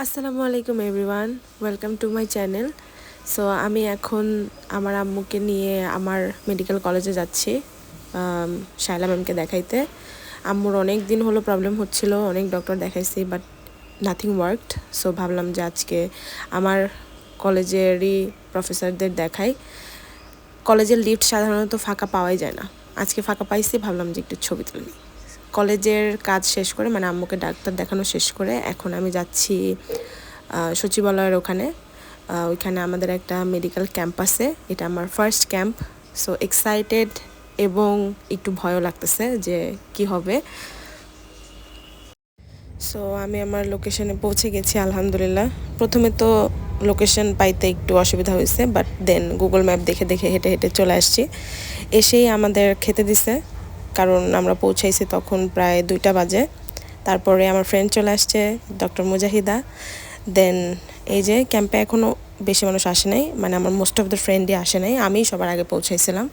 আসসালামু আলাইকুম everyone, welcome to my channel. So আমি এখন আমার আম্মুকে নিয়ে আমার মেডিকেল কলেজে যাচ্ছি শায়লা ম্যামকে দেখাইতে। আম্মুর অনেক দিন হলো প্রবলেম হচ্ছিল, অনেক ডক্টর দেখাইছি বাট নাথিং ওয়ার্কড। সো ভাবলাম যে আজকে আমার কলেজেরই প্রফেসরদের দেখাই। কলেজের লিফট সাধারণত ফাঁকা পাওয়াই যায় না, আজকে ফাঁকা পাইছি, ভাবলাম যে একটু ছবি তুলে নিই। কলেজের কাজ শেষ করে মানে আম্মুকে ডাক্তার দেখানো শেষ করে এখন আমি যাচ্ছি সচিবালয়ের ওখানে। ওইখানে আমাদের একটা মেডিকেল ক্যাম্প আছে, এটা আমার ফার্স্ট ক্যাম্প। সো এক্সাইটেড এবং একটু ভয়ও লাগতেছে যে কি হবে। সো আমি আমার লোকেশনে পৌঁছে গেছি আলহামদুলিল্লাহ। প্রথমে তো লোকেশন পাইতে একটু অসুবিধা হয়েছে, বাট দেন গুগল ম্যাপ দেখে দেখে হেঁটে হেঁটে চলে আসছি। এসেই আমাদের খেতে দিছে, কারণ আমরা পৌঁছাইছি তখন প্রায় 2টা বাজে। তারপরে আমার ফ্রেন্ড চলে আসছে, ডক্টর মুজাহিদা। দেন এই যে ক্যাম্পে এখনও বেশি মানুষ আসে নাই, মানে আমার মোস্ট অফ দ্য ফ্রেন্ডই আসে নাই, আমিই সবার আগে পৌঁছাইছিলাম।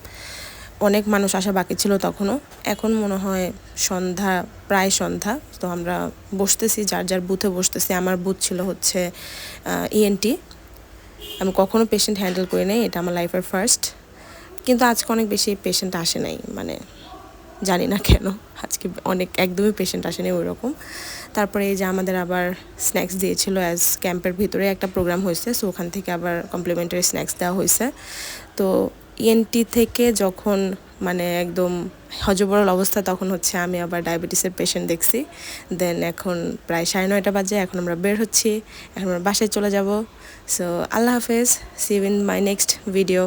অনেক মানুষ আসা বাকি ছিল তখনও। এখন মনে হয় সন্ধ্যা, প্রায় সন্ধ্যা। তো আমরা বসতেছি, যার যার বুথে বসতেছি। আমার বুথ ছিল হচ্ছে ইএনটি। আমি কখনো পেশেন্ট হ্যান্ডেল করি নাই, এটা আমার লাইফের ফার্স্ট। কিন্তু আজকে অনেক বেশি পেশেন্ট আসে নাই, মানে জানি না কেন আজকে একদমই পেশেন্ট আসেনি ওই রকম। তারপরে এই যে আমাদের আবার স্ন্যাক্স দিয়েছিল, অ্যাজ ক্যাম্পের ভিতরে একটা প্রোগ্রাম হয়েছে, সো ওখান থেকে আবার কমপ্লিমেন্টারি স্ন্যাক্স দেওয়া হয়েছে। তো ইএনটি থেকে যখন মানে একদম হজবরল অবস্থা, তখন হচ্ছে আমি আবার ডায়াবেটিসের পেশেন্ট দেখছি। দেন এখন প্রায় 9:30 বাজে, এখন আমরা বের হচ্ছি, এখন আমরা বাসায় চলে যাব। সো আল্লাহ হাফেজ, see you in my next video.